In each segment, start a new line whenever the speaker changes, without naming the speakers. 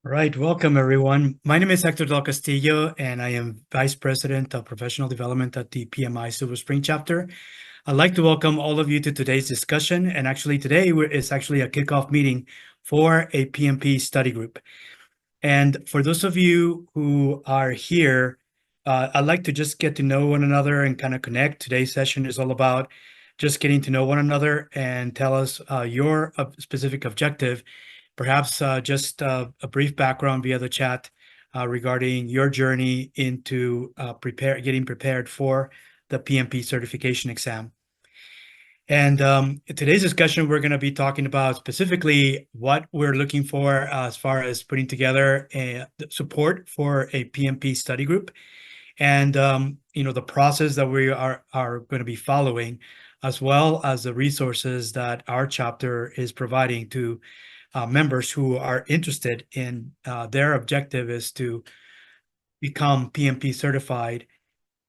All right, welcome everyone. My name is Hector Castillo, and I am Vice President of Professional Development at the PMI Silver Spring Chapter. I'd like to welcome all of you to today's discussion, and actually today is actually a kickoff meeting for a PMP study group. And for those of you who are here, I'd like to just get to know one another and kind of connect. Today's session is all about just getting to know one another and tell us your specific objective. Perhaps just a brief background via the chat regarding your journey into getting prepared for the PMP certification exam. And in today's discussion, we're going to be talking about specifically what we're looking for as far as putting together support for a PMP study group, and the process that we are going to be following, as well as the resources that our chapter is providing to members who are interested in their objective is to become PMP certified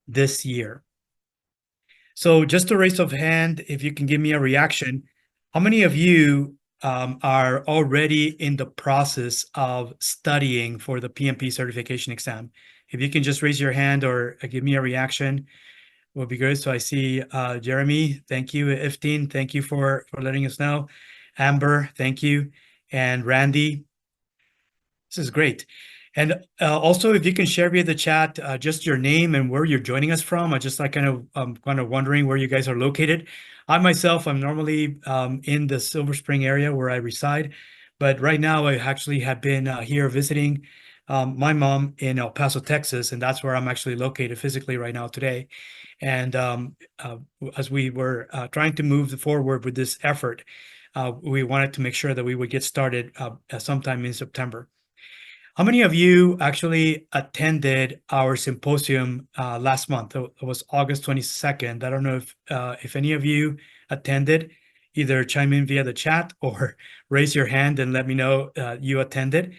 this year. So just a raise of hand, if you can give me a reaction, how many of you are already in the process of studying for the PMP certification exam? If you can just raise your hand or give me a reaction, would be good. So I see Jeremy, thank you. Iftine, thank you for letting us know. Amber, thank you. And Randy, this is great. And also, if you can share via the chat just your name and where you're joining us from. I just kind of wondering where you guys are located. I myself, I'm normally in the Silver Spring area where I reside, but right now I actually have been here visiting my mom in El Paso, Texas, and that's where I'm actually located physically right now today. And as we were trying to move forward with this effort, we wanted to make sure that we would get started sometime in September. How many of you actually attended our symposium last month? It was August 22nd. I don't know if any of you attended. Either chime in via the chat or raise your hand and let me know you attended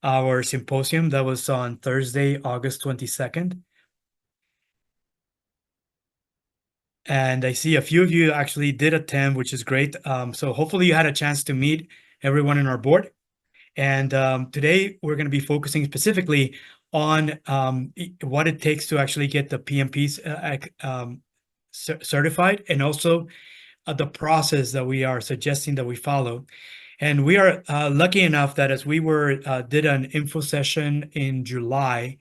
our symposium. That was on Thursday, August 22nd. And I see a few of you actually did attend, which is great. So hopefully you had a chance to meet everyone in our board. And today we're going to be focusing specifically on what it takes to actually get the PMPs certified, and also the process that we are suggesting that we follow. And we are lucky enough that as we did an info session in July,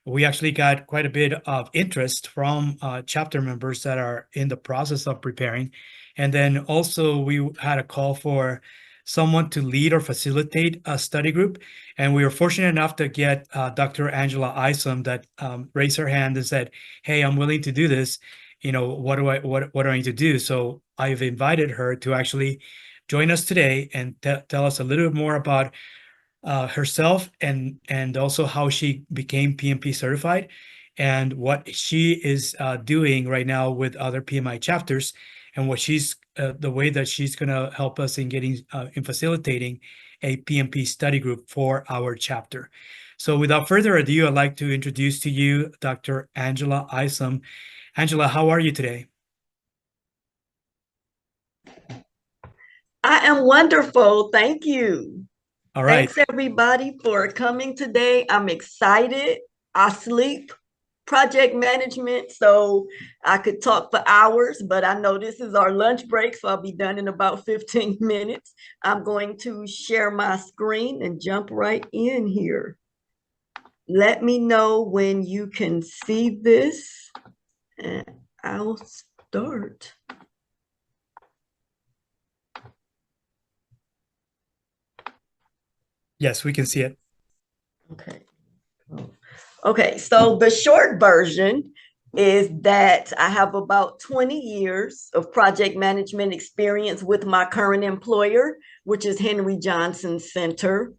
we actually got quite a bit of interest from chapter members that are in the process of preparing. And then also we had a call for someone to lead or facilitate a study group. And we were fortunate enough to get Dr. Angela Isom that raised her hand and said, hey, I'm willing to do this. What do I need to do? So I've invited her to actually join us today and tell us a little bit more about herself and also how she became PMP certified and what she is doing right now with other PMI chapters, and what she's the way that she's going to help us in getting in facilitating a PMP study group for our chapter. So without further ado, I'd like to introduce to you Dr. Angela Isom. Angela, how are you today?
I am wonderful. Thank you.
All right.
Thanks everybody for coming today. I'm excited. I sleep project management, so I could talk for hours, but I know this is our lunch break, so I'll be done in about 15 minutes. I'm going to share my screen and jump right in here. Let me know when you can see this, and I'll start.
Yes, we can see it.
Okay. Okay, so the short version is that I have about 20 years of project management experience with my current employer, which is Henry Johnson Center.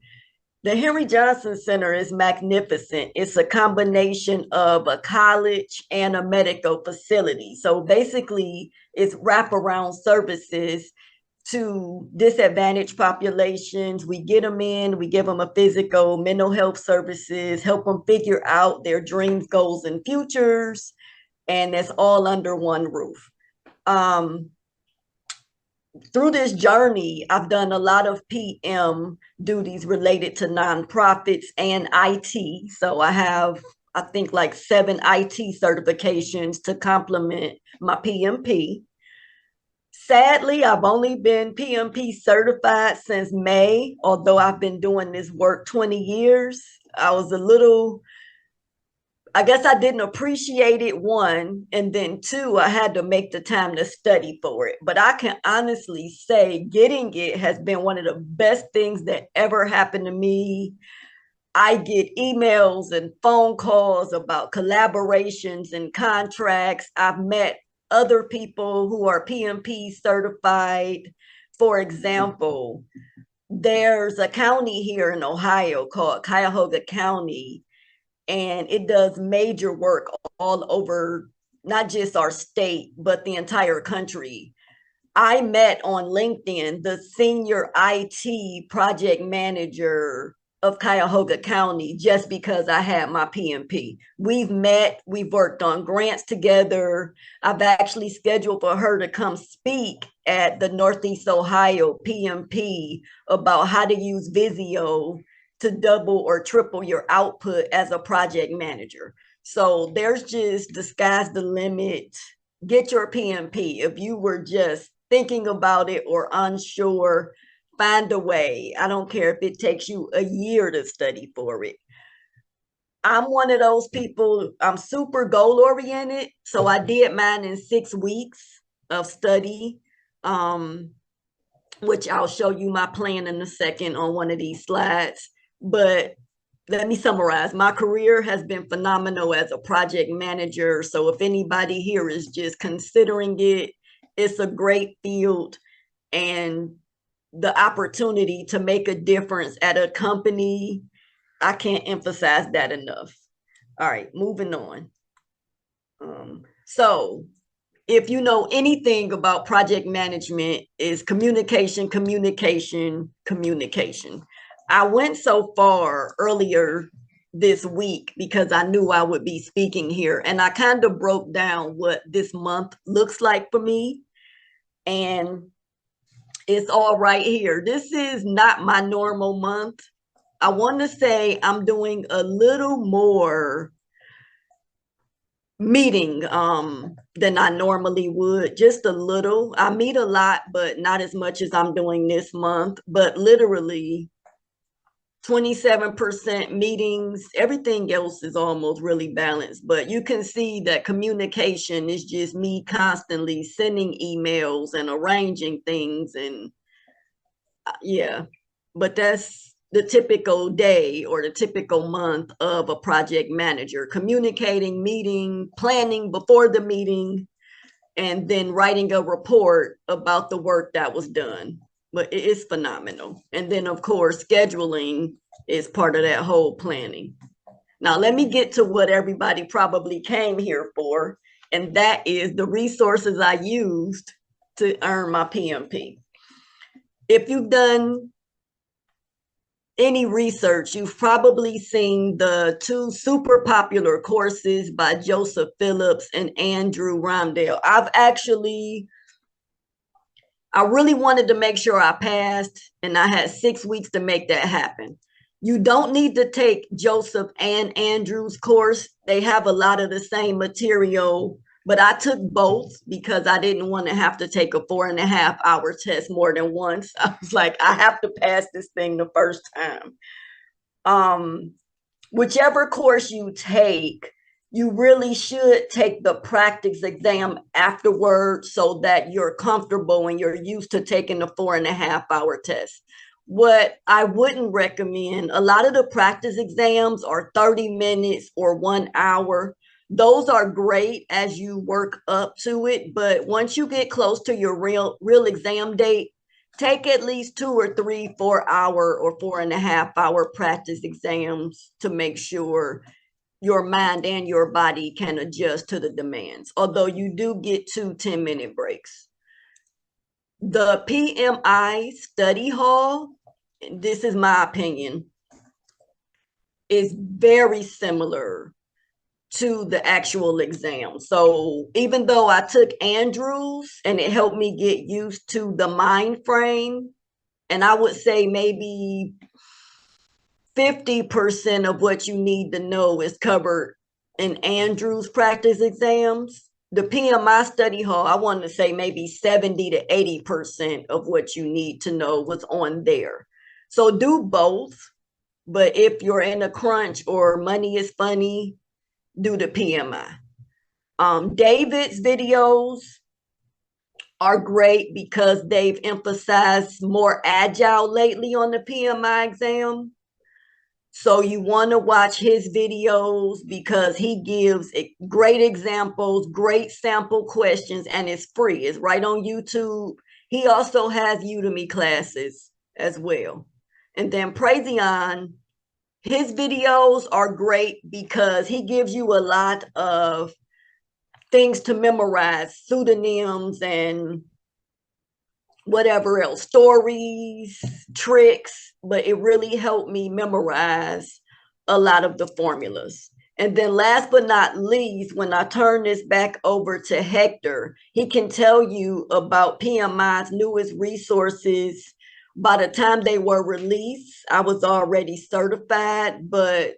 The Henry Johnson Center is magnificent. It's a combination of a college and a medical facility. So basically, it's wraparound services to disadvantaged populations. We get them in, we give them a physical, mental health services, help them figure out their dreams, goals, and futures. And that's all under one roof. through this journey, I've done a lot of PM duties related to nonprofits and IT. So I have, I think, like 7 IT certifications to complement my PMP. Sadly, I've only been PMP certified since May, although I've been doing this work 20 years. I was a little, I guess I didn't appreciate it, one, and then two, I had to make the time to study for it. But I can honestly say getting it has been one of the best things that ever happened to me. I get emails and phone calls about collaborations and contracts. I've met other people who are PMP certified. For example, there's a county here in Ohio called Cuyahoga County, and it does major work all over, not just our state, but the entire country. I met on LinkedIn the senior IT project manager of Cuyahoga County just because I had my PMP. We've met, we've worked on grants together. I've actually scheduled for her to come speak at the Northeast Ohio PMP about how to use Visio to double or triple your output as a project manager. So there's just, the sky's the limit. Get your PMP. If you were just thinking about it or unsure, find a way. I don't care if it takes you a year to study for it. I'm one of those people, I'm super goal oriented. So I did mine in 6 weeks of study, which I'll show you my plan in a second on one of these slides. But let me summarize. My career has been phenomenal as a project manager. So if anybody here is just considering it, it's a great field, and the opportunity to make a difference at a company, I can't emphasize that enough. All right, moving on. So if you know anything about project management, is communication, communication, communication. I went so far earlier this week because I knew I would be speaking here, and I kind of broke down what this month looks like for me. And it's all right here. This is not my normal month. I want to say I'm doing a little more meeting than I normally would, just a little. I meet a lot, but not as much as I'm doing this month. But literally 27% meetings. Everything else is almost really balanced, but you can see that communication is just me constantly sending emails and arranging things. And yeah, but that's the typical day or the typical month of a project manager: communicating, meeting, planning before the meeting, and then writing a report about the work that was done. But it's phenomenal. And then, of course, scheduling is part of that whole planning. Now, let me get to what everybody probably came here for, and that is the resources I used to earn my PMP. If you've done any research, you've probably seen the 2 super popular courses by Joseph Phillips and Andrew Rondell. I really wanted to make sure I passed, and I had 6 weeks to make that happen. You don't need to take Joseph and Andrew's course. They have a lot of the same material, but I took both because I didn't want to have to take a 4.5-hour test more than once. I was like, I have to pass this thing the first time. Whichever course you take, you really should take the practice exam afterward so that you're comfortable and you're used to taking the 4.5-hour test. What I wouldn't recommend, a lot of the practice exams are 30 minutes or 1 hour. Those are great as you work up to it, but once you get close to your real exam date, take at least 2 or 3 4-hour or 4.5-hour practice exams to make sure your mind and your body can adjust to the demands, although you do get 2 10-minute breaks. The PMI study hall, this is my opinion, is very similar to the actual exam. So even though I took Andrews and it helped me get used to the mind frame, and I would say maybe 50% of what you need to know is covered in Andrews practice exams. The PMI study hall, I want to say maybe 70 to 80% of what you need to know was on there. So do both. But if you're in a crunch or money is funny, do the PMI. David's videos are great because they've emphasized more agile lately on the PMI exam. So you want to watch his videos because he gives great examples, great sample questions, and it's free. It's right on YouTube. He also has Udemy classes as well. And then Prazion, his videos are great because he gives you a lot of things to memorize, pseudonyms and whatever else, stories, tricks, but it really helped me memorize a lot of the formulas. And then last but not least, when I turn this back over to Hector, he can tell you about PMI's newest resources. By the time they were released, I was already certified, but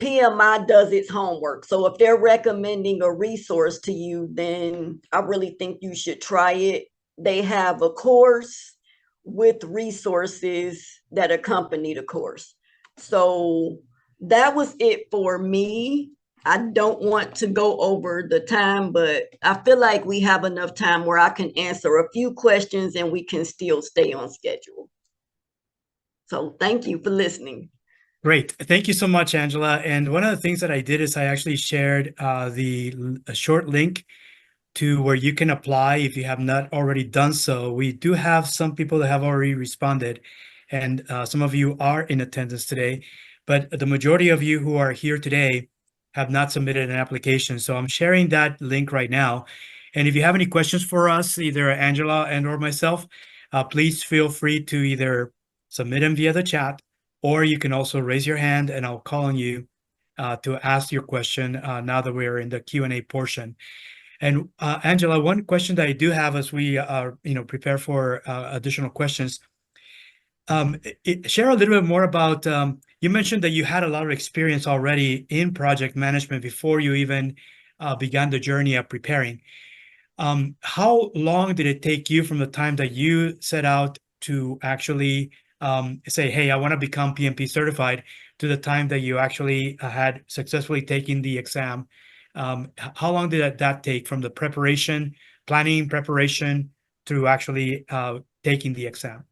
PMI does its homework. So if they're recommending a resource to you, then I really think you should try it. They have a course with resources that accompany the course. So that was it for me. I don't want to go over the time, but I feel like we have enough time where I can answer a few questions and we can still stay on schedule. So thank you for listening.
Great. Thank you so much, Angela. And one of the things that I did is I actually shared a short link to where you can apply if you have not already done so. We do have some people that have already responded, and some of you are in attendance today, but the majority of you who are here today have not submitted an application. So I'm sharing that link right now. And if you have any questions for us, either Angela and or myself, please feel free to either submit them via the chat, or you can also raise your hand and I'll call on you to ask your question now that we're in the Q&A portion. And Angela, one question that I do have as we prepare for additional questions, share a little bit more about, you mentioned that you had a lot of experience already in project management before you even began the journey of preparing. How long did it take you from the time that you set out to actually say, hey, I want to become PMP certified, to the time that you actually had successfully taken the exam? How long did that take from the planning preparation to actually taking the exam?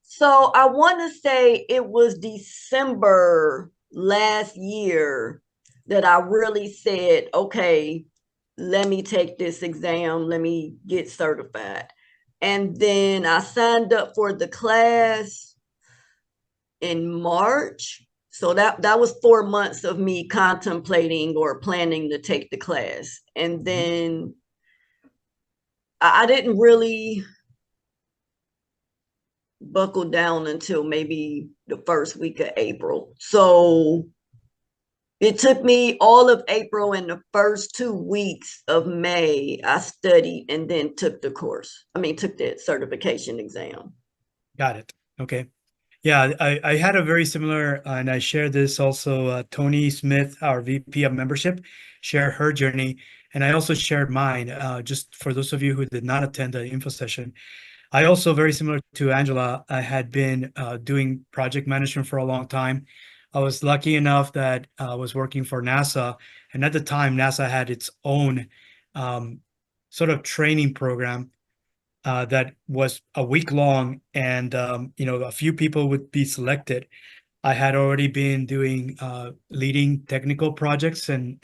So I want to say it was December last year that I really said, okay, let me take this exam, let me get certified. And then I signed up for the class in March. So that was 4 months of me contemplating or planning to take the class. And then I didn't really buckle down until maybe the first week of April. So it took me all of April and the first 2 weeks of May, I studied and then took the took the certification exam.
Got it. Okay. Yeah, I had a very similar, and I shared this also, Tony Smith, our VP of membership, shared her journey, and I also shared mine, just for those of you who did not attend the info session. I also, very similar to Angela, I had been doing project management for a long time. I was lucky enough that I was working for NASA, and at the time, NASA had its own sort of training program that was a week long, and a few people would be selected. I had already been doing leading technical projects and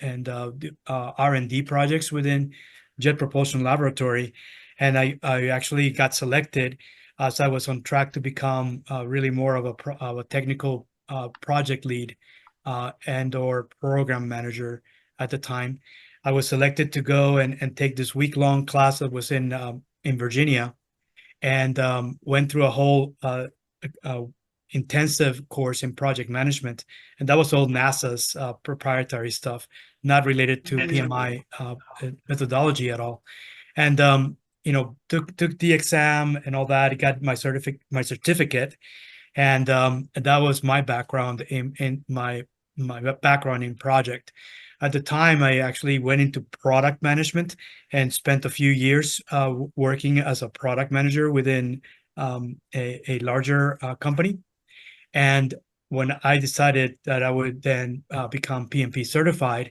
R&D projects within Jet Propulsion Laboratory, and I actually got selected as I was on track to become really more of a technical project lead and or program manager at the time. I was selected to go and take this week-long class that was in Virginia, and went through a whole intensive course in project management, and that was all NASA's proprietary stuff, not related to PMI methodology at all. And took the exam and all that. I got my certificate, and that was my background in my background in project. At the time, I actually went into product management and spent a few years working as a product manager within a larger company. And when I decided that I would then become PMP certified,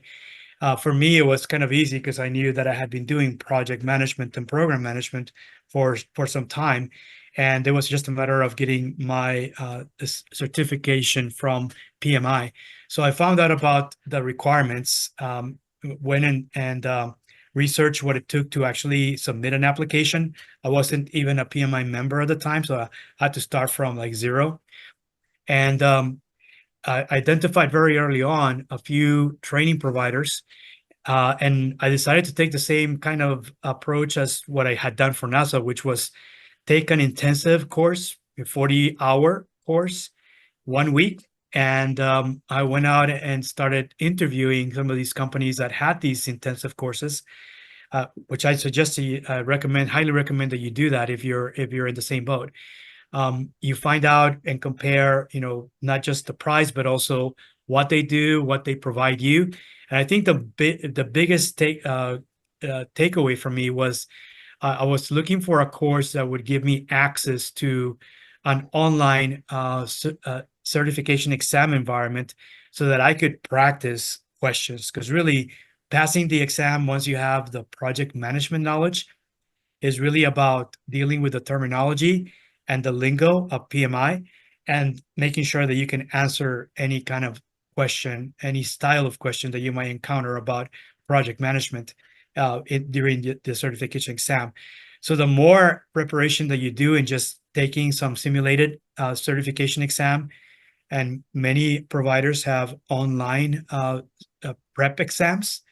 for me, it was kind of easy because I knew that I had been doing project management and program management for some time, and it was just a matter of getting my this certification from PMI. So I found out about the requirements, went in and researched what it took to actually submit an application. I wasn't even a PMI member at the time, so I had to start from like zero. And I identified very early on a few training providers, and I decided to take the same kind of approach as what I had done for NASA, which was take an intensive course, a 40-hour course, 1 week. And I went out and started interviewing some of these companies that had these intensive courses, which I suggest to you, highly recommend that you do that if you're in the same boat. You find out and compare, not just the price, but also what they do, what they provide you. And I think the biggest takeaway for me was I was looking for a course that would give me access to an online certification exam environment so that I could practice questions. Because really, passing the exam once you have the project management knowledge is really about dealing with the terminology and the lingo of PMI and making sure that you can answer any kind of question, any style of question that you might encounter about project management during the certification exam. So the more preparation that you do in just taking some simulated certification exam, and many providers have online prep exams,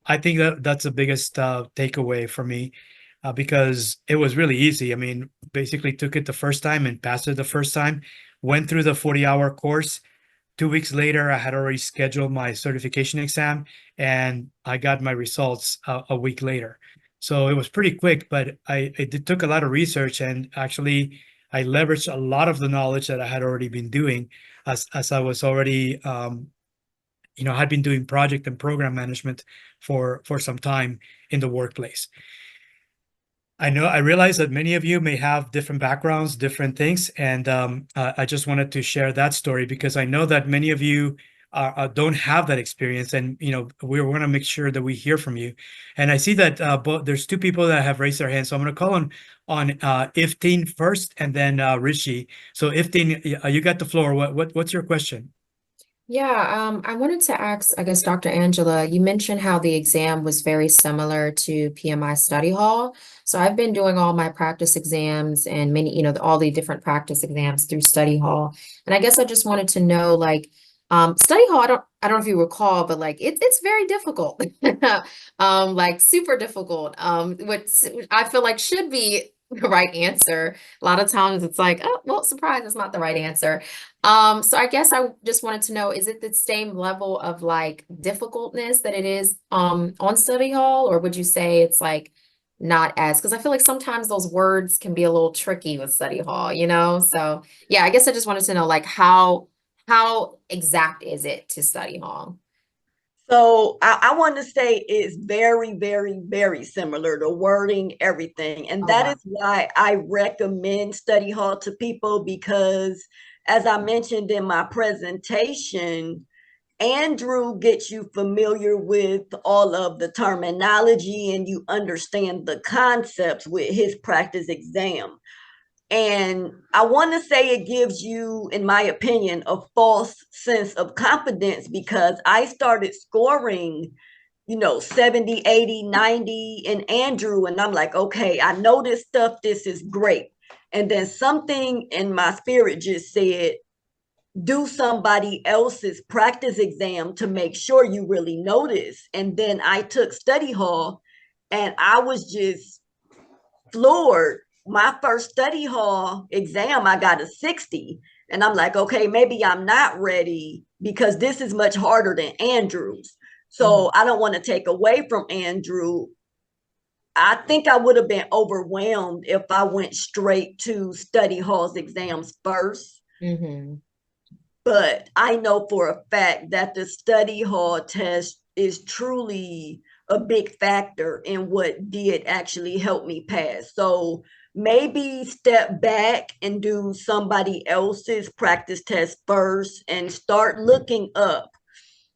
I think that's the biggest takeaway for me, because it was really easy. I mean, basically took it the first time and passed it the first time, went through the 40-hour course. 2 weeks later, I had already scheduled my certification exam, and I got my results a week later. So it was pretty quick, but it took a lot of research, and actually I leveraged a lot of the knowledge that I had already been doing as I was already had been doing project and program management for some time in the workplace. I realize that many of you may have different backgrounds, different things, and I just wanted to share that story because I know that many of you don't have that experience, and we want to make sure that we hear from you. And I see that there's two people that have raised their hands, so I'm going to call on Ifteen first, and then Rishi. So Ifteen, you got the floor. What's your question?
Yeah, I wanted to ask, I guess, Dr. Angela, you mentioned how the exam was very similar to PMI Study Hall. So I've been doing all my practice exams and many, all the different practice exams through Study Hall. And I guess I just wanted to know, like, Study Hall, I don't know if you recall, but like it's very difficult, like super difficult. What I feel like should be the right answer. A lot of times it's like, oh, well, surprise, it's not the right answer. So I guess I just wanted to know, is it the same level of like difficultness that it is on Study Hall, or would you say it's like not as, because I feel like sometimes those words can be a little tricky with Study Hall. So yeah, I guess I just wanted to know like how exact is it to Study Hall?
So I want to say it's very, very, very similar. The wording, everything. And
Oh,
that
wow.
is why I recommend Study Hall to people because, as I mentioned in my presentation, Andrew gets you familiar with all of the terminology and you understand the concepts with his practice exam. And I want to say it gives you, in my opinion, a false sense of confidence because I started scoring, 70, 80, 90 in Andrew. And I'm like, okay, I know this stuff. This is great. And then something in my spirit just said, do somebody else's practice exam to make sure you really know this. And then I took Study Hall and I was just floored my first study hall exam, I got a 60. And I'm like, okay, maybe I'm not ready because this is much harder than Andrew's. So I don't want to take away from Andrew. I think I would have been overwhelmed if I went straight to study halls exams first. But I know for a fact that the study hall test is truly a big factor in what did actually help me pass. So maybe step back and do somebody else's practice test first and start looking up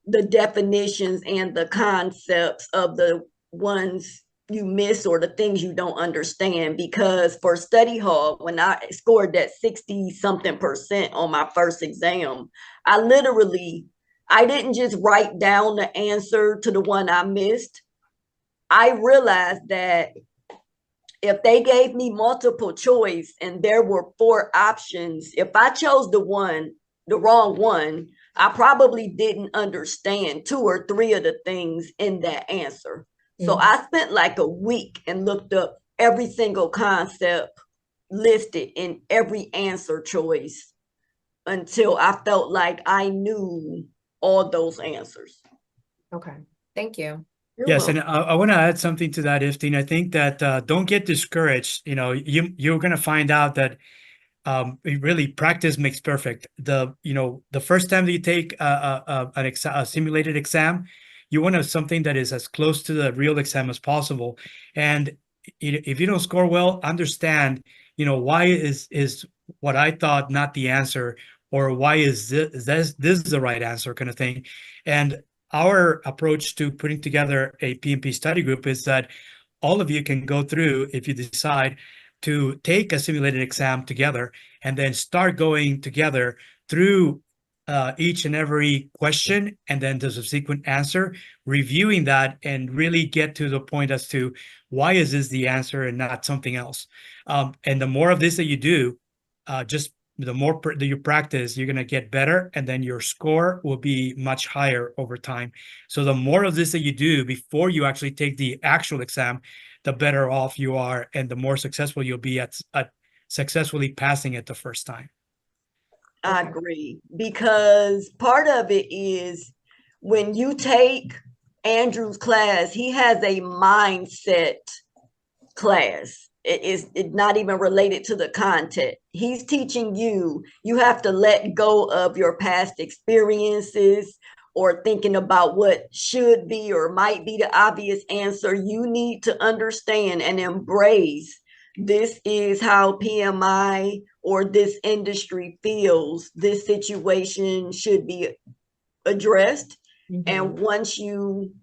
the definitions and the concepts of the ones you miss or the things you don't understand. Because for study hall, when I scored that 60 something percent on my first exam, I didn't just write down the answer to the one I missed. I realized that if they gave me multiple choice and there were 4 options, if I chose the wrong one, I probably didn't understand 2 or 3 of the things in that answer. So I spent like a week and looked up every single concept listed in every answer choice until I felt like I knew all those answers.
Okay, thank you.
Yes, and I want to add something to that, Iftine. I think that don't get discouraged. You're going to find out that really practice makes perfect. The first time that you take a simulated exam, you want something that is as close to the real exam as possible. And if you don't score well, understand why is what I thought not the answer, or why is this the right answer, kind of thing. And our approach to putting together a PMP study group is that all of you can go through, if you decide to take a simulated exam together, and then start going together through each and every question and then the subsequent answer, reviewing that and really get to the point as to why is this the answer and not something else. And the more of this that you do, just the more that you practice, you're going to get better, and then your score will be much higher over time. So the more of this that you do before you actually take the actual exam, the better off you are, and the more successful you'll be at successfully passing it the first time.
I agree, because part of it is when you take Andrew's class, he has a mindset class. It's not even related to the content. He's teaching you have to let go of your past experiences or thinking about what should be or might be the obvious answer. You need to understand and embrace this is how PMI or this industry feels. This situation should be addressed. And once you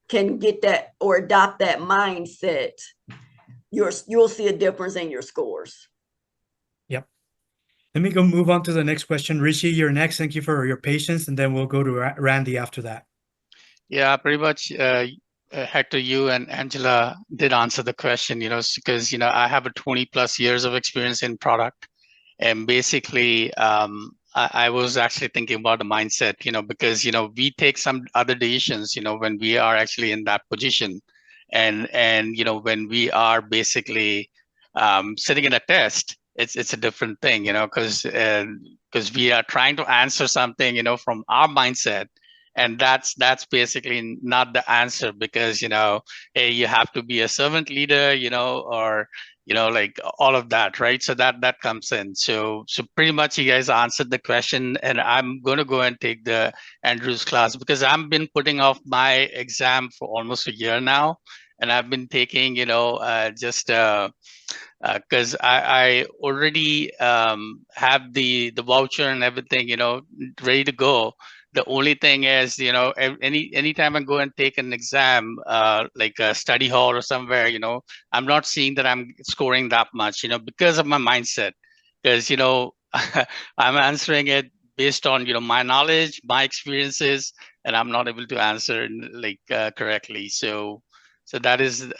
can get that or adopt that mindset, you'll see a difference in your scores.
Yep. Let me go move on to the next question. Rishi, you're next. Thank you for your patience, and then we'll go to Randy after that.
Yeah, pretty much, Hector, you and Angela did answer the question, because, I have a 20 plus years of experience in product. And basically, I was actually thinking about the mindset, because, we take some other decisions, when we are actually in that position. And when we are basically sitting in a test, it's a different thing, because we are trying to answer something, from our mindset. And that's basically not the answer, because, hey, you have to be a servant leader, or, like all of that, right? So that comes in. So pretty much you guys answered the question, and I'm going to go and take the Andrew's class, because I've been putting off my exam for almost a year now. And I've been taking, just because I already have the voucher and everything, ready to go. The only thing is, anytime I go and take an exam, like a study hall or somewhere, I'm not seeing that I'm scoring that much, because of my mindset. Because, I'm answering it based on, my knowledge, my experiences, and I'm not able to answer correctly. So that is,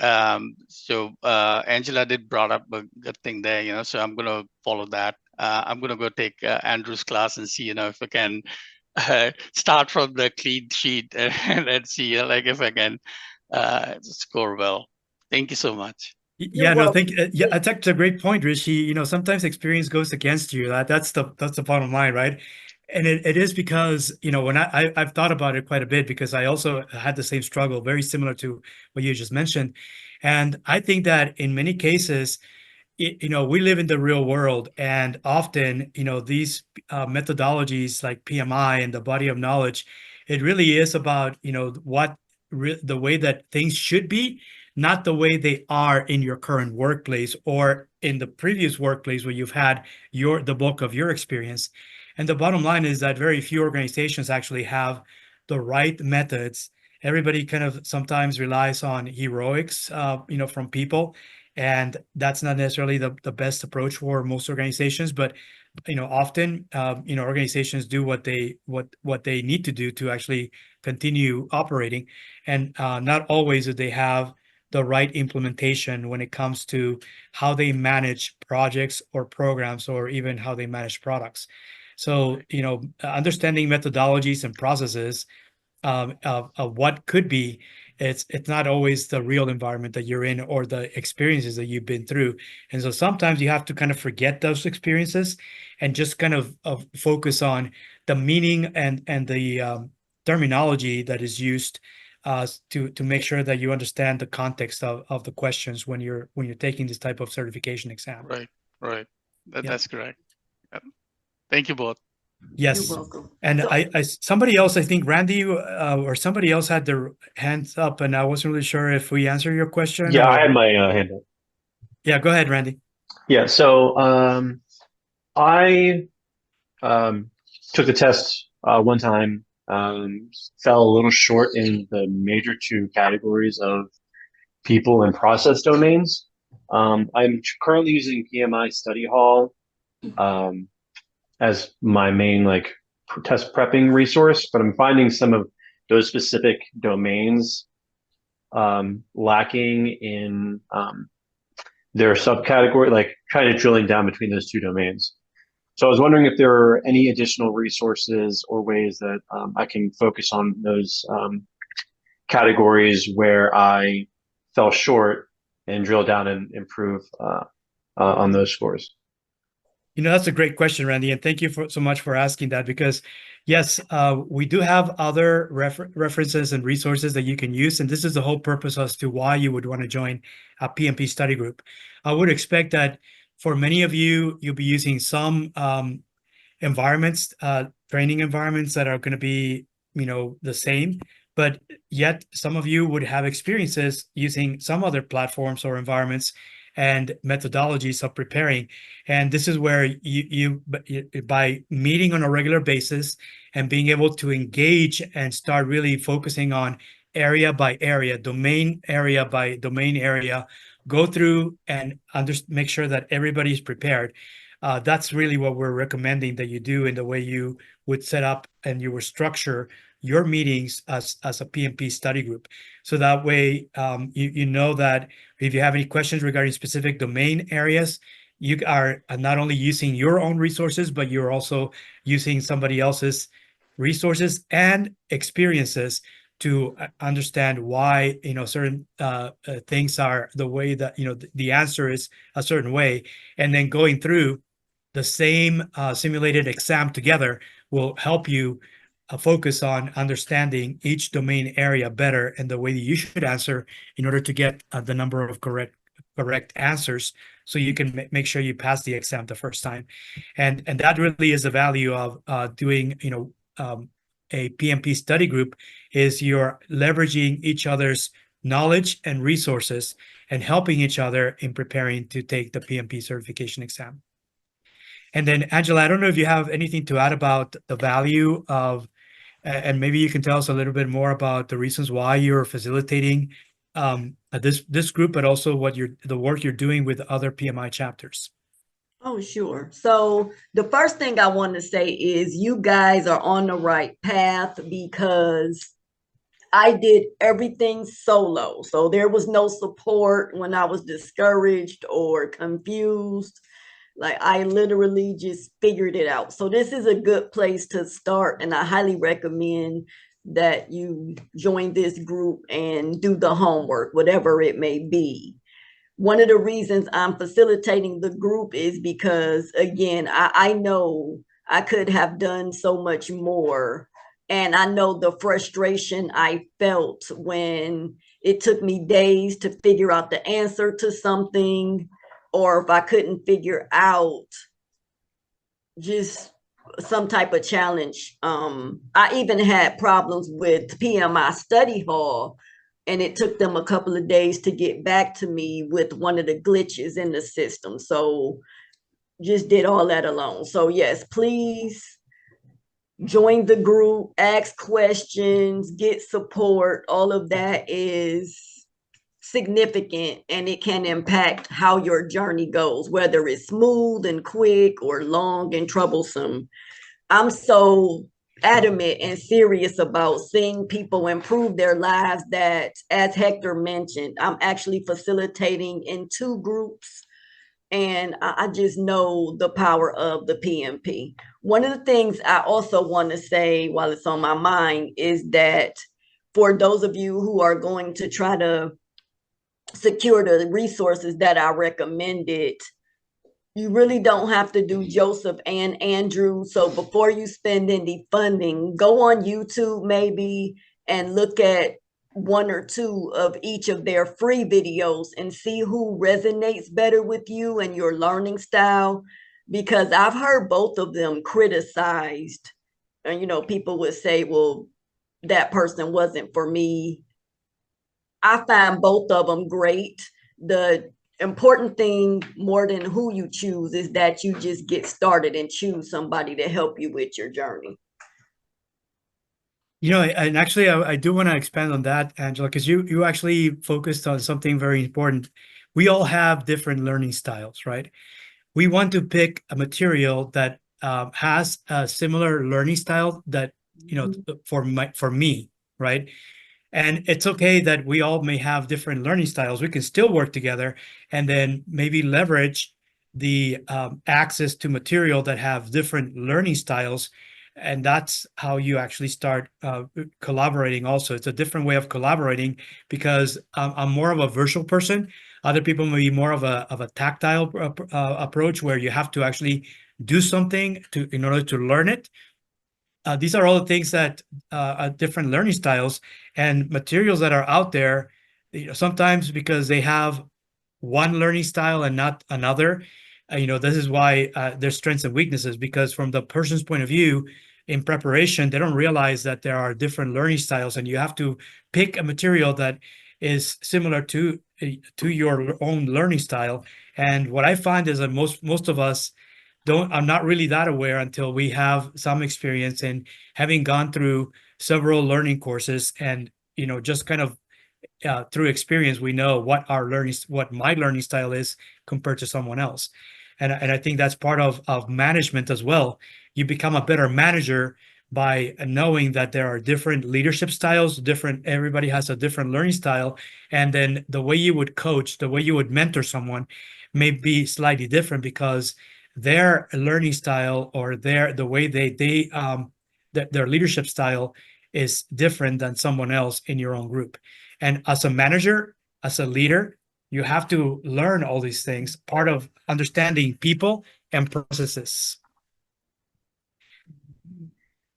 Angela did brought up a good thing there, so I'm going to follow that. I'm going to go take Andrew's class and see, if I can start from the clean sheet and see if I can score well. Thank you so much.
Yeah, no, yeah, that's a great point, Rishi. Sometimes experience goes against you. That's the bottom line, right? And it is because, when I've thought about it quite a bit because I also had the same struggle, very similar to what you just mentioned. And I think that in many cases, we live in the real world, and often, these methodologies like PMI and the body of knowledge, it really is about, the way that things should be, not the way they are in your current workplace or in the previous workplace where you've had the bulk of your experience. And the bottom line is that very few organizations actually have the right methods. Everybody kind of sometimes relies on heroics, from people, and that's not necessarily the best approach for most organizations. But often, organizations do what they need to do to actually continue operating, and not always do they have the right implementation when it comes to how they manage projects or programs, or even how they manage products. So, understanding methodologies and processes of what could be, it's not always the real environment that you're in or the experiences that you've been through. And so sometimes you have to kind of forget those experiences and just kind of focus on the meaning and the terminology that is used to make sure that you understand the context of the questions when you're taking this type of certification exam.
Right. That's correct. Yep. Thank you both.
Yes.
You're welcome.
And somebody else, I think Randy or somebody else had their hands up, and I wasn't really sure if we answered your question.
Yeah, I had my hand up.
Yeah, go ahead, Randy.
Yeah, so I took the test one time, fell a little short in the major two categories of people and process domains. I'm currently using PMI Study Hall as my main test prepping resource, but I'm finding some of those specific domains lacking in their subcategory, kind of drilling down between those two domains. So I was wondering if there are any additional resources or ways that I can focus on those categories where I fell short and drill down and improve on those scores.
That's a great question, Randy, and thank you so much for asking that, because yes, we do have other references and resources that you can use, and this is the whole purpose as to why you would want to join a PMP study group. I would expect that for many of you, you'll be using some environments, training environments that are going to be, the same, but yet some of you would have experiences using some other platforms or environments and methodologies of preparing. And this is where you by meeting on a regular basis and being able to engage and start really focusing on area by area, domain area by domain area, go through and make sure that everybody's prepared. That's really what we're recommending that you do in the way you would set up and you would structure your meetings as a PMP study group. So that way, you know that if you have any questions regarding specific domain areas, you are not only using your own resources, but you're also using somebody else's resources and experiences to understand why certain things are the way that the answer is a certain way, and then going through the same simulated exam together will help you focus on understanding each domain area better and the way that you should answer in order to get the number of correct answers, so you can make sure you pass the exam the first time. And that really is the value of doing a PMP study group, is you're leveraging each other's knowledge and resources and helping each other in preparing to take the PMP certification exam. And then, Angela, I don't know if you have anything to add about the value of, and maybe you can tell us a little bit more about the reasons why you're facilitating this group, but also the work you're doing with other PMI chapters.
Oh, sure. So the first thing I want to say is you guys are on the right path, because I did everything solo. So there was no support when I was discouraged or confused. I literally just figured it out. So this is a good place to start, and I highly recommend that you join this group and do the homework, whatever it may be. one of the reasons I'm facilitating the group is because, again, I know I could have done so much more. And I know the frustration I felt when it took me days to figure out the answer to something, or if I couldn't figure out just some type of challenge. I even had problems with PMI Study Hall, and it took them a couple of days to get back to me with one of the glitches in the system. So just did all that alone. So yes, please join the group, ask questions, get support. All of that is significant, and it can impact how your journey goes, whether it's smooth and quick or long and troublesome. I'm so adamant and serious about seeing people improve their lives that, as Hector mentioned, I'm actually facilitating in 2 groups. And I just know the power of the PMP. One of the things I also want to say while it's on my mind is that for those of you who are going to try to secure the resources that I recommended, you really don't have to do Joseph and Andrew. So before you spend any funding, go on YouTube maybe and look at 1 or 2 of each of their free videos and see who resonates better with you and your learning style. Because I've heard both of them criticized, and people would say, well, that person wasn't for me. I find both of them great. The important thing, more than who you choose, is that you just get started and choose somebody to help you with your journey.
And actually, I do want to expand on that, Angela, because you actually focused on something very important. We all have different learning styles, right? We want to pick a material that has a similar learning style that, for me, right? And it's okay that we all may have different learning styles. We can still work together and then maybe leverage the access to material that have different learning styles. And that's how you actually start collaborating also. It's a different way of collaborating because I'm more of a visual person. Other people may be more of a tactile approach where you have to actually do something in order to learn it. These are all the things that are different learning styles and materials that are out there. Sometimes because they have one learning style and not another. This is why there's strengths and weaknesses, because from the person's point of view, in preparation, they don't realize that there are different learning styles, and you have to pick a material that is similar to your own learning style. And what I find is that most of us I'm not really that aware until we have some experience in having gone through several learning courses, and just kind of through experience, we know what my learning style is compared to someone else. And I think that's part of management as well. You become a better manager by knowing that there are different leadership styles, everybody has a different learning style. And then the way you would coach, the way you would mentor someone may be slightly different because their learning style or their leadership style is different than someone else in your own group. And as a manager, as a leader, you have to learn all these things, part of understanding people and processes.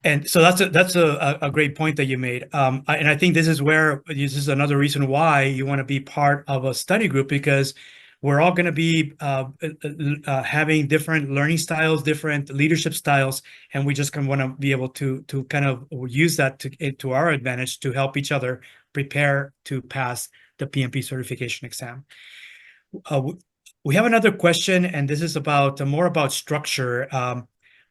And so that's a great point that you made. And I think this is another reason why you want to be part of a study group, because we're all going to be having different learning styles, different leadership styles, and we just want to be able to kind of use that to our advantage to help each other prepare to pass the PMP certification exam. We have another question, and this is more about structure.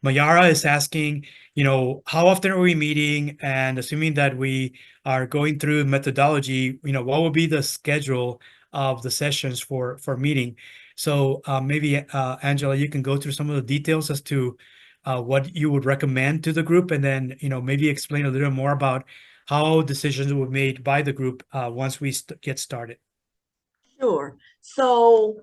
Mayara is asking, how often are we meeting? And assuming that we are going through methodology, what will be the schedule of the sessions for meeting? So maybe Angela, you can go through some of the details as to what you would recommend to the group, and then maybe explain a little more about how decisions were made by the group once we get started.
Sure. So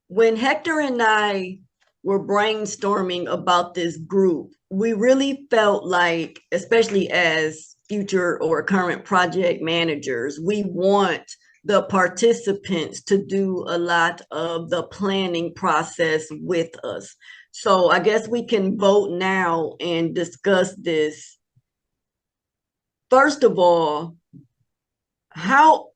when Hector and I were brainstorming about this group, we really felt like, especially as future or current project managers, we want the participants to do a lot of the planning process with us. So I guess we can vote now and discuss this. First of all, how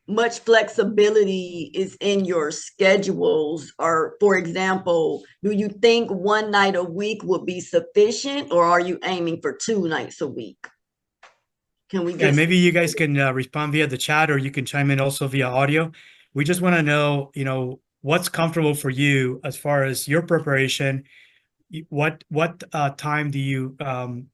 much flexibility is in your schedules? Or, for example, do you think one night a week would be sufficient, or are you aiming for 2 nights a week? Can we get?
And maybe you guys can respond via the chat, or you can chime in also via audio. We just want to know, what's comfortable for you as far as your preparation. What time do you want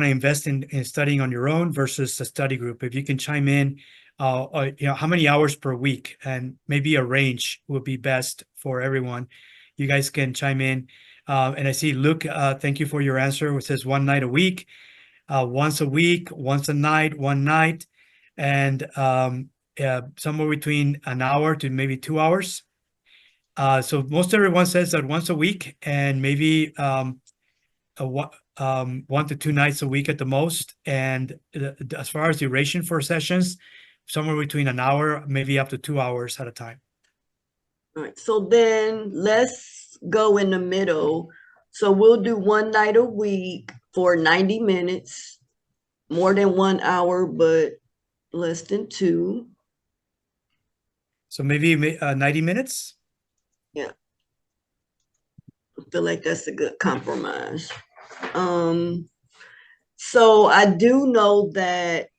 to invest in studying on your own versus a study group? If you can chime in, how many hours per week, and maybe a range would be best for everyone. You guys can chime in. And I see Luke, thank you for your answer. It says 1 night a week, once a week, once a night, one night, and somewhere between an hour to maybe 2 hours. So most everyone says that once a week, and maybe 1 to 2 nights a week at the most. And as far as duration for sessions, somewhere between an hour, maybe up to 2 hours at a time.
All right, so then let's go in the middle. So we'll do 1 night a week for 90 minutes, more than 1 hour, but less than 2.
So maybe 90 minutes?
Yeah. I feel like that's a good compromise. So I do know that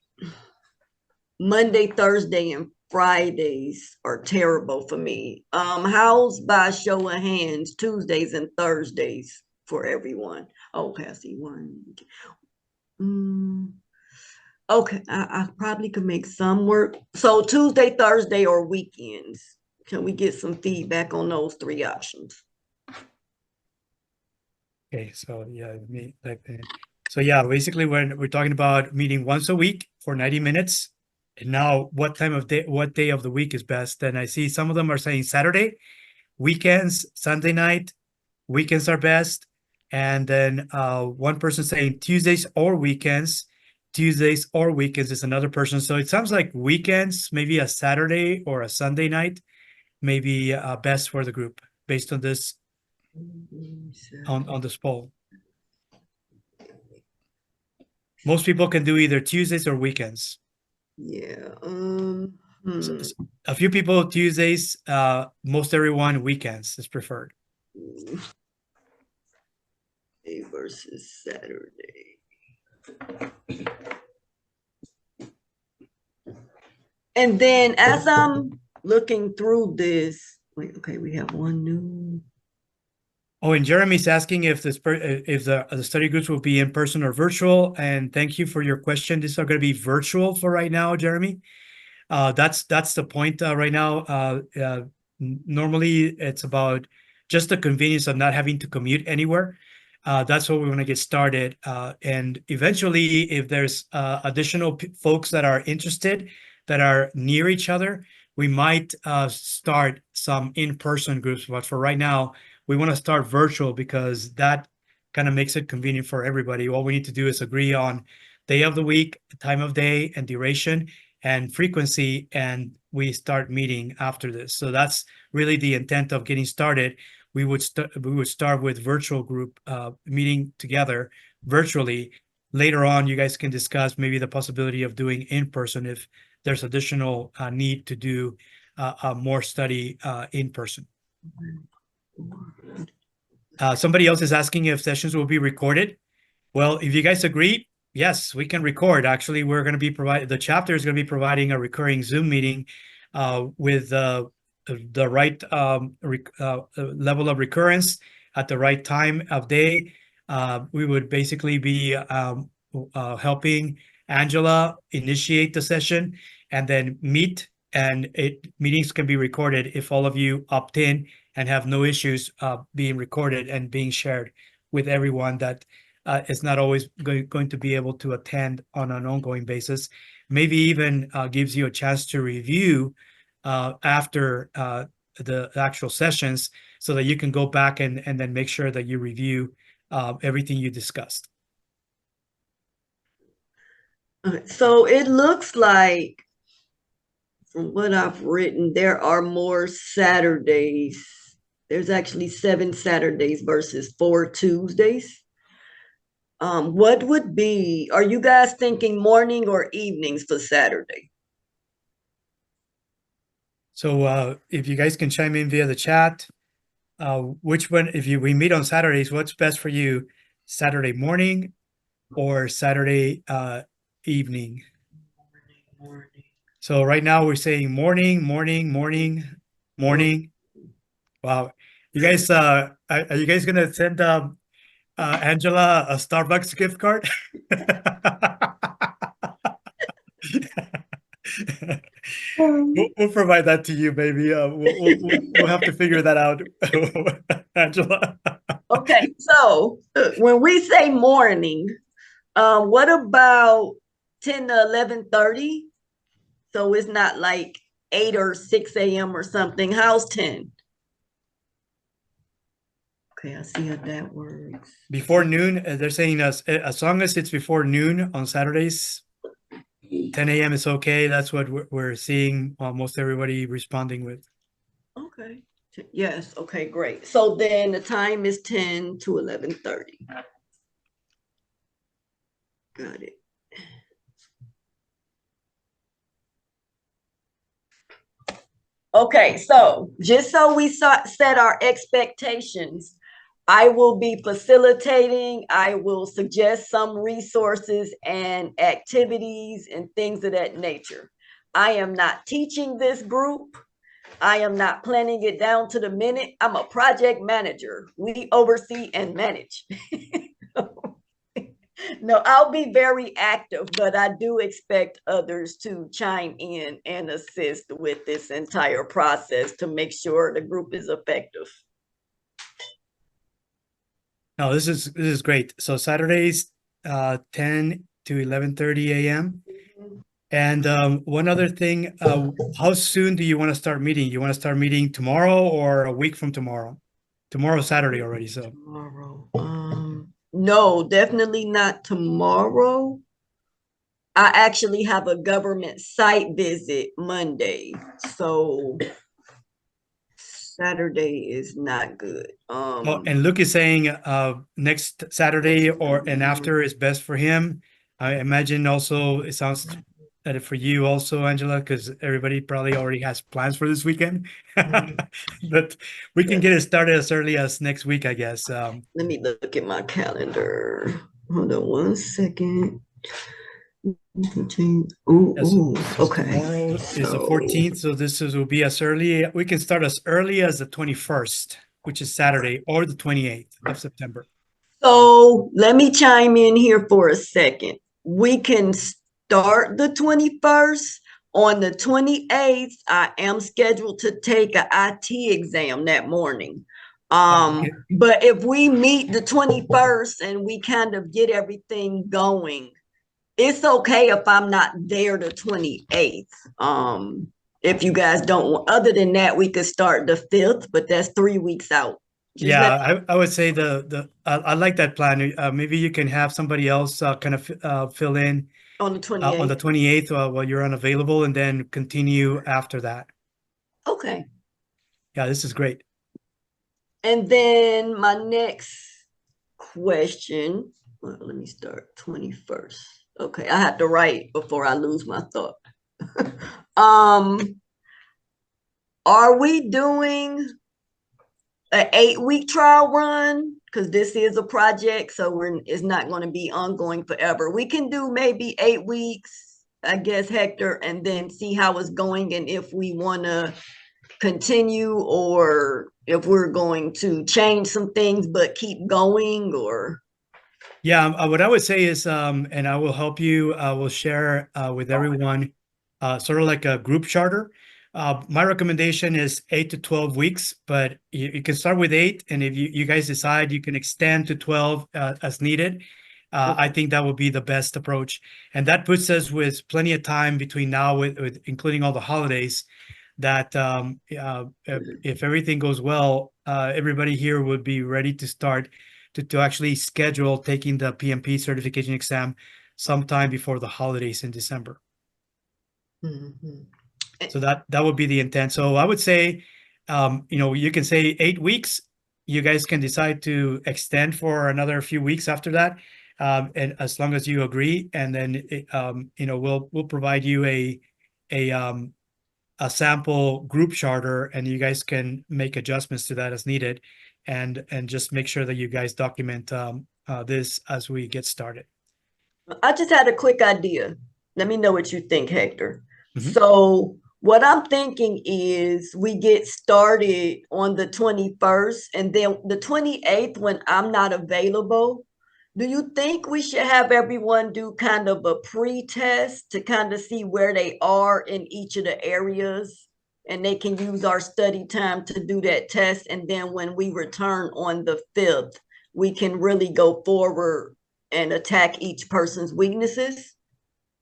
Monday, Thursday, and Fridays are terrible for me. How's, by show of hands, Tuesdays and Thursdays for everyone? Okay, I see one. Okay, I probably could make some work. So Tuesday, Thursday, or weekends. Can we get some feedback on those 3 options?
Okay, so yeah, so yeah, basically we're talking about meeting once a week for 90 minutes. And now what day of the week is best? And I see some of them are saying Saturday, weekends, Sunday night, weekends are best. And then one person saying Tuesdays or weekends. Tuesdays or weekends is another person. So it sounds like weekends, maybe a Saturday or a Sunday night, maybe best for the group based on this, on this poll. Most people can do either Tuesdays or weekends.
Yeah.
So a few people Tuesdays, most everyone weekends is preferred.
Day versus Saturday. And then as I'm looking through this, wait, okay, we have one new.
Oh, and Jeremy's asking if the study groups will be in person or virtual. And thank you for your question. These are going to be virtual for right now, Jeremy. That's the point right now. Normally, it's about just the convenience of not having to commute anywhere. That's what we want to get started. And eventually, if there's additional folks that are interested, that are near each other, we might start some in-person groups. But for right now, we want to start virtual because that kind of makes it convenient for everybody. All we need to do is agree on day of the week, time of day, and duration and frequency, and we start meeting after this. So that's really the intent of getting started. We would start with virtual group meeting together virtually. Later on, you guys can discuss maybe the possibility of doing in person if there's additional need to do more study in person. Somebody else is asking if sessions will be recorded. Well, if you guys agree, yes, we can record. Actually, we're going to be the chapter is going to be providing a recurring Zoom meeting with the right level of recurrence at the right time of day. We would basically be helping Angela initiate the session and then meet, and meetings can be recorded if all of you opt in and have no issues being recorded and being shared with everyone that is not always going to be able to attend on an ongoing basis. Maybe even gives you a chance to review after the actual sessions so that you can go back and then make sure that you review everything you discussed.
So it looks like from what I've written, there are more Saturdays. There's actually 7 Saturdays versus 4 Tuesdays. What would be, are you guys thinking morning or evenings for Saturday?
So if you guys can chime in via the chat, which one, if we meet on Saturdays, what's best for you? Saturday morning or Saturday evening?
Morning.
So right now we're saying morning. Wow. You guys, are you guys gonna send Angela a Starbucks gift card? We'll provide that to you, baby. We'll have to figure that out, Angela.
Okay, so when we say morning, what about 10 to 11:30? So it's not like 8 or 6 a.m. or something. How's 10? Okay, I see how that works.
Before noon, they're saying as long as it's before noon on Saturdays, 10 a.m. is okay. That's what we're seeing almost everybody responding with.
Okay. Yes. Okay, great. So then the time is 10 to 11:30. Got it. Okay, so just so we set our expectations, I will be facilitating. I will suggest some resources and activities and things of that nature. I am not teaching this group. I am not planning it down to the minute. I'm a project manager. We oversee and manage. No, I'll be very active, but I do expect others to chime in and assist with this entire process to make sure the group is effective.
No, this is great. So Saturdays, 10 to 11:30 a.m. And one other thing, how soon do you want to start meeting? You want to start meeting tomorrow or a week from tomorrow? Tomorrow's Saturday already, so.
Tomorrow. No, definitely not tomorrow. I actually have a government site visit Monday, so Saturday is not good.
Oh, and Luke is saying next Saturday and after is best for him. I imagine also it sounds that for you also, Angela, because everybody probably already has plans for this weekend. But we can get it started as early as next week, I guess.
Let me look at my calendar. Hold on 1 second. Okay.
Tomorrow is the 14th, so will be as early. We can start as early as the 21st, which is Saturday, or the 28th of September.
So let me chime in here for a second. We can start the 21st. On the 28th, I am scheduled to take an IT exam that morning.
Okay.
But if we meet the 21st and we kind of get everything going, it's okay if I'm not there the 28th. If you guys don't want, other than that, we could start the 5th, but that's 3 weeks out.
I would say I like that plan. Maybe you can have somebody else kind of fill in
on the 28th.
On the 28th while you're unavailable, and then continue after that.
Okay.
Yeah, this is great.
And then my next question, well, let me start 21st. Okay, I have to write before I lose my thought. Are we doing an 8-week trial run? Because this is a project, so it's not going to be ongoing forever. We can do maybe 8 weeks, I guess, Hector, and then see how it's going and if we want to continue or if we're going to change some things but keep going, or.
Yeah, what I would say is, and I will help you, I will share with everyone sort of like a group charter. My recommendation is 8 to 12 weeks, but you can start with 8, and if you guys decide you can extend to 12 as needed, I think that would be the best approach. And that puts us with plenty of time between now with including all the holidays, that if everything goes well, everybody here would be ready to start to actually schedule taking the PMP certification exam sometime before the holidays in December.
Mm-hmm.
So that would be the intent. So I would say, you can say 8 weeks. You guys can decide to extend for another few weeks after that, and as long as you agree, and then we'll provide you a a sample group charter, and you guys can make adjustments to that as needed, and just make sure that you guys document this as we get started.
I just had a quick idea. Let me know what you think, Hector.
Mhm.
So what I'm thinking is we get started on the 21st, and then the 28th, when I'm not available, do you think we should have everyone do kind of a pre-test to kind of see where they are in each of the areas? And they can use our study time to do that test. And then when we return on the 5th, we can really go forward and attack each person's weaknesses.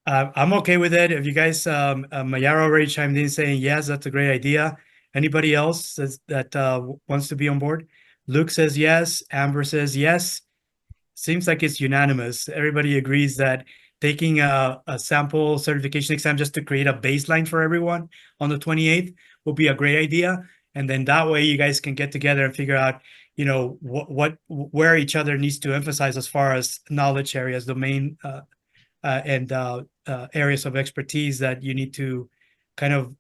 I'm okay with it. If you guys, Mayara already chimed in saying, yes, that's a great idea. Anybody else that wants to be on board? Luke says yes. Amber says yes. Seems like it's unanimous. Everybody agrees that taking a sample certification exam just to create a baseline for everyone on the 28th will be a great idea. And then that way you guys can get together and figure out, where each other needs to emphasize as far as knowledge areas, domain and areas of expertise that you need to kind of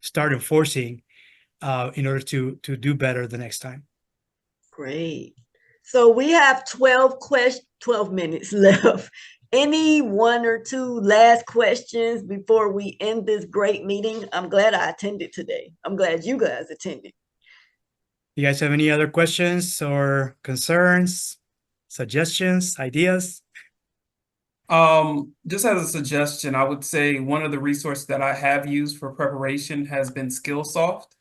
start enforcing in order to do better the next time.
Great. So we have 12 minutes left. Any one or two last questions before we end this great meeting? I'm glad I attended today. I'm glad you guys attended.
You guys have any other questions or concerns, suggestions, ideas?
Just as a suggestion, I would say one of the resources that I have used for preparation has been Skillsoft.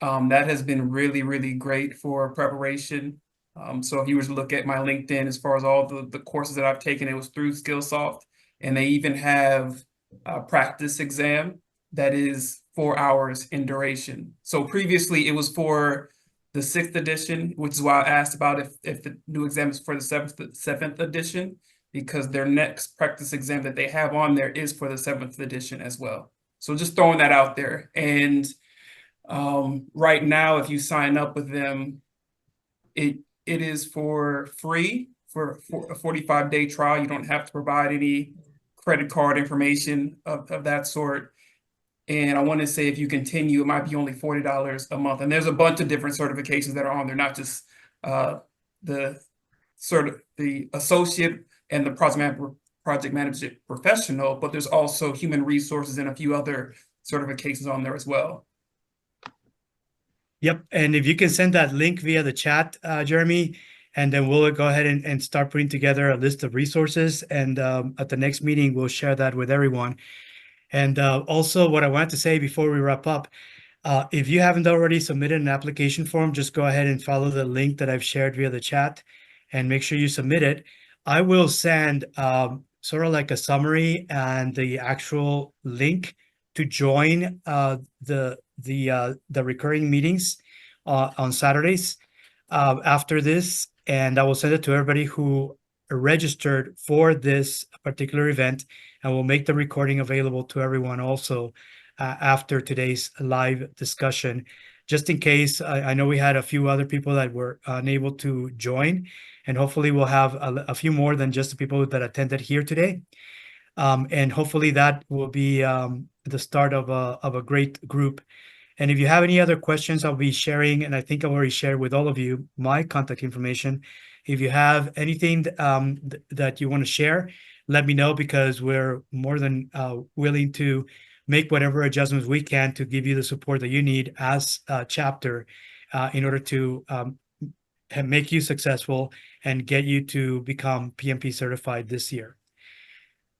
That has been really, really great for preparation. So if you were to look at my LinkedIn, as far as all the courses that I've taken, it was through Skillsoft. And they even have a practice exam that is 4 hours in duration. So previously it was for the 6th edition, which is why I asked about if the new exam is for the 7th edition, because their next practice exam that they have on there is for the 7th edition as well. So just throwing that out there. And right now, if you sign up with them, it is for free for a 45-day trial. You don't have to provide any credit card information of that sort. And I want to say if you continue, it might be only $40 a month. And there's a bunch of different certifications that are on there, not just the associate and the project manager professional, but there's also human resources and a few other certifications on there as well.
Yep. And if you can send that link via the chat, Jeremy, and then we'll go ahead and start putting together a list of resources. And at the next meeting, we'll share that with everyone. And also what I wanted to say before we wrap up, if you haven't already submitted an application form, just go ahead and follow the link that I've shared via the chat and make sure you submit it. I will send sort of like a summary and the actual link to join the recurring meetings on Saturdays after this, and I will send it to everybody who registered for this particular event, and we'll make the recording available to everyone also after today's live discussion. Just in case, I know we had a few other people that were unable to join, and hopefully we'll have a few more than just the people that attended here today. And hopefully that will be the start of a great group. And if you have any other questions, I'll be sharing, and I think I've already shared with all of you my contact information. If you have anything that you want to share, let me know, because we're more than willing to make whatever adjustments we can to give you the support that you need as a chapter in order to make you successful and get you to become PMP certified this year.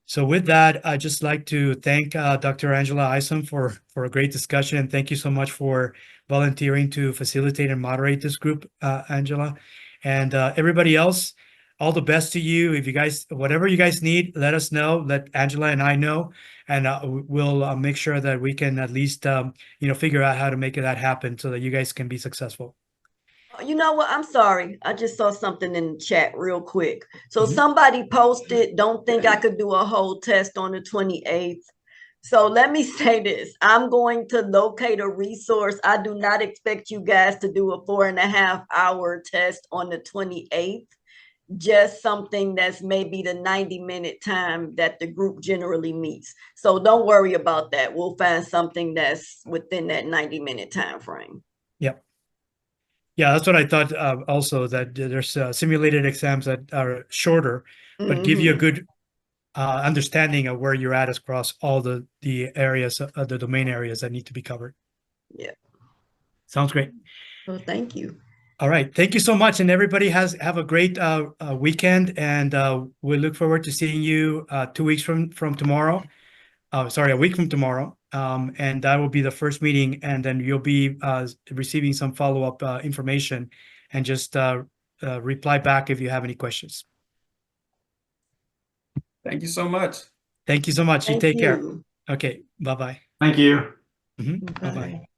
So with that, I'd just like to thank Dr. Angela Isom for a great discussion, and thank you so much for volunteering to facilitate and moderate this group, Angela. And everybody else, all the best to you. If you guys, whatever you guys need, let us know. Let Angela and I know, and we'll make sure that we can at least figure out how to make that happen so that you guys can be successful.
You know what? I'm sorry. I just saw something in the chat real quick. So somebody posted, don't think I could do a whole test on the 28th. So let me say this. I'm going to locate a resource. I do not expect you guys to do a 4.5-hour test on the 28th. Just something that's maybe the 90-minute time that the group generally meets. So don't worry about that. We'll find something that's within that 90-minute time frame.
Yep. Yeah, that's what I thought also, that there's simulated exams that are shorter, but give you a good understanding of where you're at across all the areas, the domain areas that need to be covered.
Yeah.
Sounds great.
Well, thank you.
All right. Thank you so much. And everybody have a great weekend. And we look forward to seeing you 2 weeks from tomorrow. Sorry, a week from tomorrow. And that will be the first meeting. And then you'll be receiving some follow-up information, and just reply back if you have any questions.
Thank you so much.
Thank you so much. You
Thank
take care.
you.
Okay. Bye-bye.
Thank you.
Bye-bye.